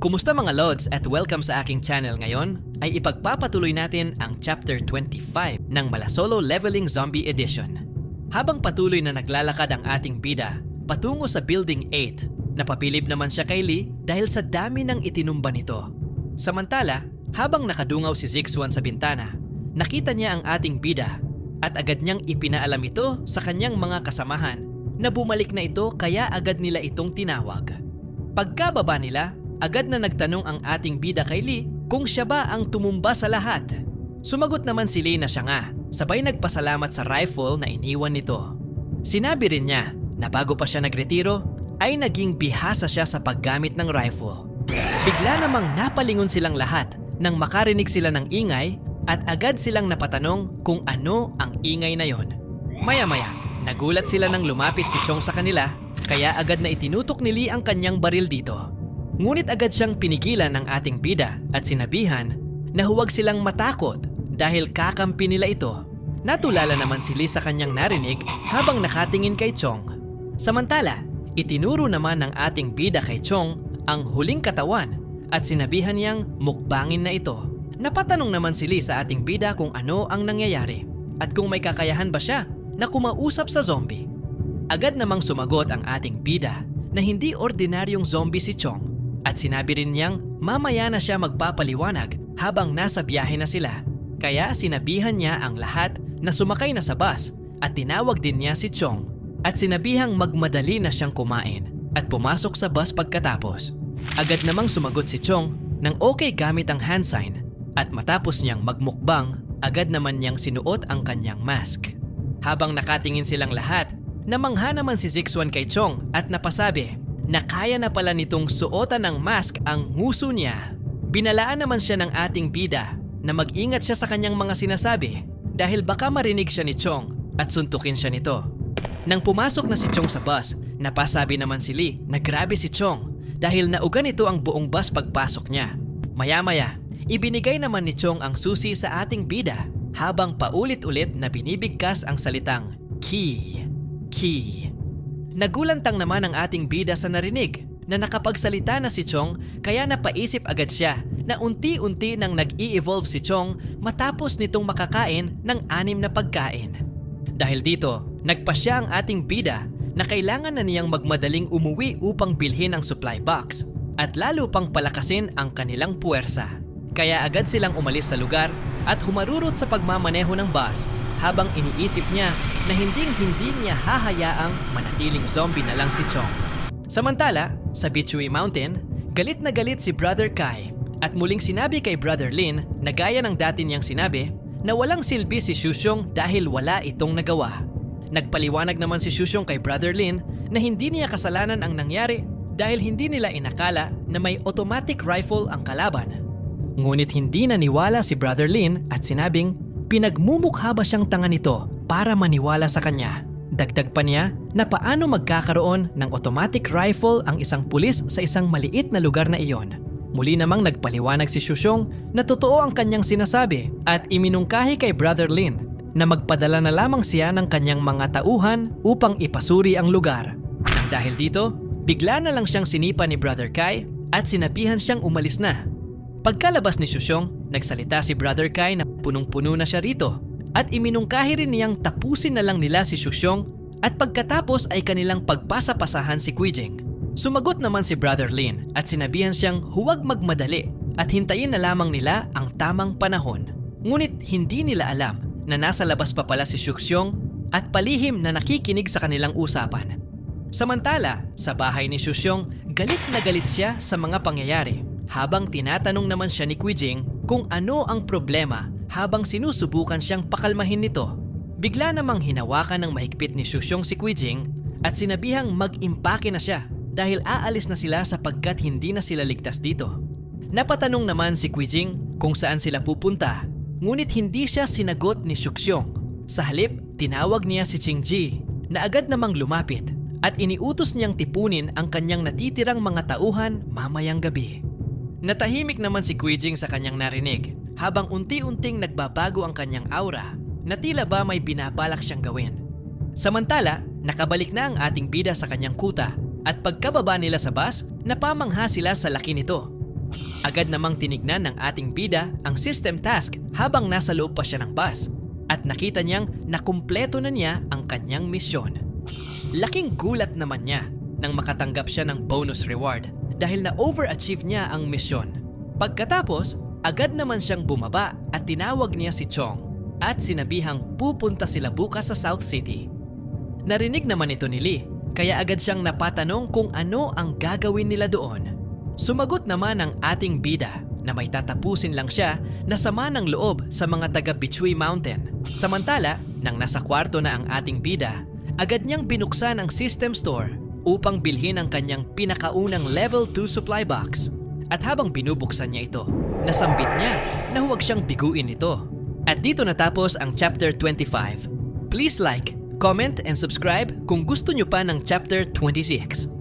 Kumusta mga Lods at welcome sa aking channel. Ngayon ay ipagpapatuloy natin ang Chapter 25 ng Malasolo Leveling Zombie Edition. Habang patuloy na naglalakad ang ating bida patungo sa Building 8, napapilip naman siya kay Lee dahil sa dami ng itinumba nito. Samantala, habang nakadungaw si Zixuan sa bintana, nakita niya ang ating bida at agad niyang ipinaalam ito sa kanyang mga kasamahan na bumalik na ito kaya agad nila itong tinawag. Pagkababa nila, agad na nagtanong ang ating bida kay Lee kung siya ba ang tumumba sa lahat. Sumagot naman si Lee na siya nga, sabay nagpasalamat sa rifle na iniwan nito. Sinabi rin niya na bago pa siya nagretiro ay naging bihasa siya sa paggamit ng rifle. Bigla namang napalingon silang lahat nang makarinig sila ng ingay at agad silang napatanong kung ano ang ingay na yon. Maya-maya, nagulat sila nang lumapit si Chong sa kanila kaya agad na itinutok ni Lee ang kanyang baril dito. Ngunit agad siyang pinigilan ng ating bida at sinabihan na huwag silang matakot dahil kakampi nila ito. Natulala naman si Lee sa kanyang narinig habang nakatingin kay Chong. Samantala, itinuro naman ng ating bida kay Chong ang huling katawan at sinabihan niyang mukbangin na ito. Napatanong naman si Lee sa ating bida kung ano ang nangyayari at kung may kakayahan ba siya na kumausap sa zombie. Agad namang sumagot ang ating bida na hindi ordinaryong zombie si Chong. At sinabi rin niyang mamaya na siya magpapaliwanag habang nasa biyahe na sila. Kaya sinabihan niya ang lahat na sumakay na sa bus at tinawag din niya si Chong. At sinabihang magmadali na siyang kumain at pumasok sa bus pagkatapos. Agad namang sumagot si Chong ng okay gamit ang hand sign. At matapos niyang magmukbang, agad naman niyang sinuot ang kanyang mask. Habang nakatingin silang lahat, namangha naman si Zixuan kay Chong at napasabi na kaya na pala nitong suotan ng mask ang nguso niya. Binalaan naman siya ng ating bida na mag-ingat siya sa kanyang mga sinasabi dahil baka marinig siya ni Chong at suntukin siya nito. Nang pumasok na si Chong sa bus, napasabi naman si Lee na grabe si Chong dahil nauga nito ang buong bus pagpasok niya. Maya-maya, ibinigay naman ni Chong ang susi sa ating bida habang paulit-ulit na binibigkas ang salitang key, key. Nagulantang naman ang ating bida sa narinig na nakapagsalita na si Chong kaya napaisip agad siya na unti-unti nang nag-i-evolve si Chong matapos nitong makakain ng 6 na pagkain. Dahil dito, nagpasya ang ating bida na kailangan na niyang magmadaling umuwi upang bilhin ang supply box at lalo pang palakasin ang kanilang puwersa. Kaya agad silang umalis sa lugar at humarurot sa pagmamaneho ng bus habang iniisip niya na hindi niya hahayaang manatiling zombie na lang si Chong. Samantala, sa Beachui Mountain, galit na galit si Brother Kai at muling sinabi kay Brother Lin na gaya ng dati niyang sinabi na walang silbi si Shushong dahil wala itong nagawa. Nagpaliwanag naman si Shushong kay Brother Lin na hindi niya kasalanan ang nangyari dahil hindi nila inakala na may automatic rifle ang kalaban. Ngunit hindi naniwala si Brother Lin at sinabing pinagmumukha ba siyang tanga nito para maniwala sa kanya. Dagdag pa niya na paano magkakaroon ng automatic rifle ang isang pulis sa isang maliit na lugar na iyon. Muli namang nagpaliwanag si Shushong na totoo ang kanyang sinasabi at iminungkahi kay Brother Lin na magpadala na lamang siya ng kanyang mga tauhan upang ipasuri ang lugar. Nang dahil dito, bigla na lang siyang sinipa ni Brother Kai at sinabihan siyang umalis na. Pagkalabas ni Shushong, nagsalita si Brother Kai na punong-puno na siya rito at iminungkahi rin niyang tapusin na lang nila si Shushong at pagkatapos ay kanilang pagpasapasahan si Kuijing. Sumagot naman si Brother Lin at sinabihan siyang huwag magmadali at hintayin na lamang nila ang tamang panahon. Ngunit hindi nila alam na nasa labas pa pala si Shushong at palihim na nakikinig sa kanilang usapan. Samantala, sa bahay ni Shushong, galit na galit siya sa mga pangyayari. Habang tinatanong naman siya ni Kuijing kung ano ang problema habang sinusubukan siyang pakalmahin nito. Bigla namang hinawakan ng mahigpit ni Shushong si Kuijing at sinabihang mag-impake na siya dahil aalis na sila sapagkat hindi na sila ligtas dito. Napatanong naman si Kuijing kung saan sila pupunta, ngunit hindi siya sinagot ni Shushong. Sa halip, tinawag niya si Qingji na agad namang lumapit at iniutos niyang tipunin ang kanyang natitirang mga tauhan mamayang gabi. Natahimik naman si Kuijing sa kanyang narinig habang unti-unting nagbabago ang kanyang aura na tila ba may binabalak siyang gawin. Samantala, nakabalik na ang ating bida sa kanyang kuta at pagkababa nila sa bus, napamangha sila sa laki nito. Agad namang tinignan ng ating bida ang system task habang nasa loob pa siya ng bus at nakita niyang nakumpleto na niya ang kanyang misyon. Laking gulat naman niya nang makatanggap siya ng bonus reward dahil na-overachieve niya ang misyon. Pagkatapos, agad naman siyang bumaba at tinawag niya si Chong at sinabihang pupunta sila bukas sa South City. Narinig naman ito ni Lee kaya agad siyang napatanong kung ano ang gagawin nila doon. Sumagot naman ang ating bida na may tatapusin lang siya na sama ng loob sa mga taga Bichui Mountain. Samantala, nang nasa kwarto na ang ating bida, agad niyang binuksan ang system store upang bilhin ang kanyang pinakaunang level 2 supply box. At habang binubuksan niya ito, nasambit niya na huwag siyang biguin ito. At dito natapos ang Chapter 25. Please like, comment, and subscribe kung gusto nyo pa ng Chapter 26.